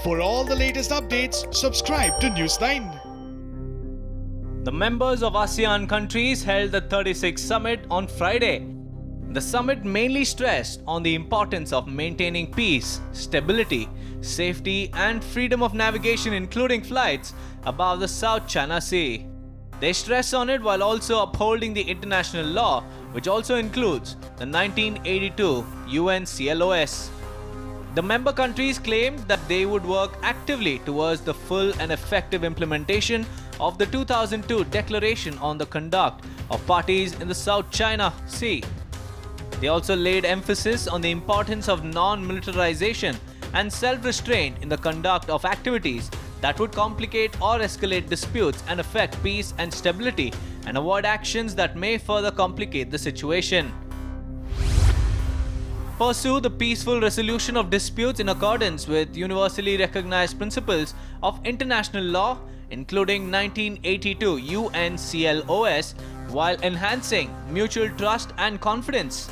For all the latest updates, subscribe to News9. The members of ASEAN countries held the 36th summit on Friday. The summit mainly stressed on the importance of maintaining peace, stability, safety and freedom of navigation including flights above the South China Sea. They stress on it while also upholding the international law, which also includes the 1982 UN CLOS. The member countries claimed that they would work actively towards the full and effective implementation of the 2002 Declaration on the Conduct of Parties in the South China Sea. They also laid emphasis on the importance of non-militarization and self-restraint in the conduct of activities that would complicate or escalate disputes and affect peace and stability, and avoid actions that may further complicate the situation. Pursue the peaceful resolution of disputes in accordance with universally recognized principles of international law, including 1982 UN CLOS, while enhancing mutual trust and confidence.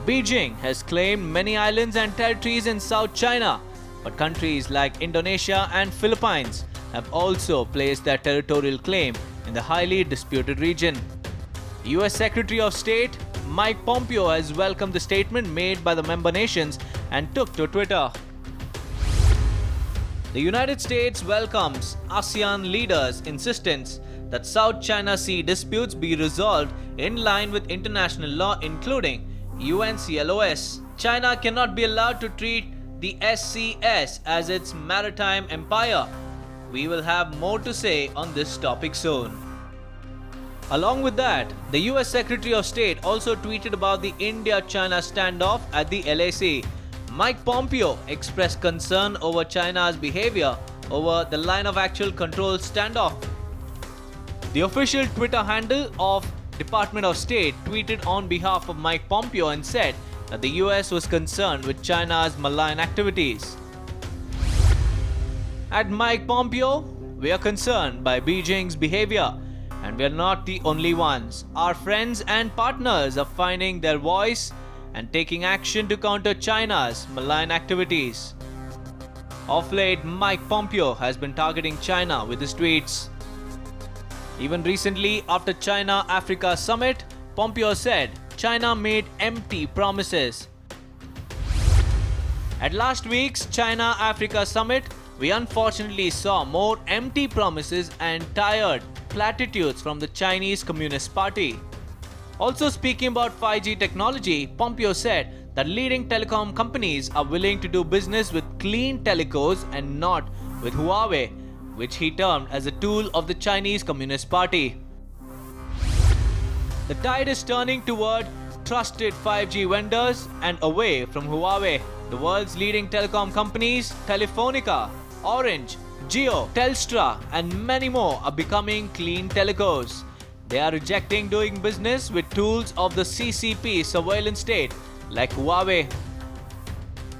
Beijing has claimed many islands and territories in South China, but countries like Indonesia and Philippines have also placed their territorial claim in the highly disputed region. U.S Secretary of State Mike Pompeo has welcomed the statement made by the member nations and took to Twitter. The United States welcomes ASEAN leaders' insistence that South China Sea disputes be resolved in line with international law, including UN CLOS. China cannot be allowed to treat the SCS as its maritime empire. We will have more to say on this topic soon. Along with that, the U.S. Secretary of State also tweeted about the India-China standoff at the LAC. Mike Pompeo expressed concern over China's behavior over the line of actual control standoff. The official Twitter handle of Department of State tweeted on behalf of Mike Pompeo and said that the US was concerned with China's malign activities. At Mike Pompeo, we are concerned by Beijing's behavior, and we are not the only ones. Our friends and partners are finding their voice and taking action to counter China's malign activities. Of late, Mike Pompeo has been targeting China with his tweets. Even recently, after China-Africa summit, Pompeo said China made empty promises. At last week's China-Africa summit, we unfortunately saw more empty promises and tired platitudes from the Chinese Communist Party. Also speaking about 5G technology, Pompeo said that leading telecom companies are willing to do business with clean telcos and not with Huawei, which he termed as a tool of the Chinese Communist Party. The tide is turning toward trusted 5G vendors and away from Huawei. The world's leading telecom companies, Telefonica, Orange, Jio, Telstra and many more are becoming clean telcos. They are rejecting doing business with tools of the CCP surveillance state like Huawei.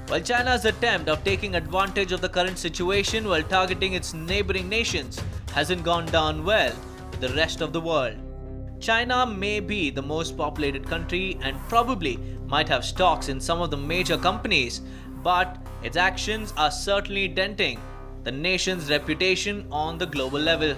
While China's attempt of taking advantage of the current situation while targeting its neighboring nations hasn't gone down well with the rest of the world. China may be the most populated country and probably might have stocks in some of the major companies, but its actions are certainly denting the nation's reputation on the global level.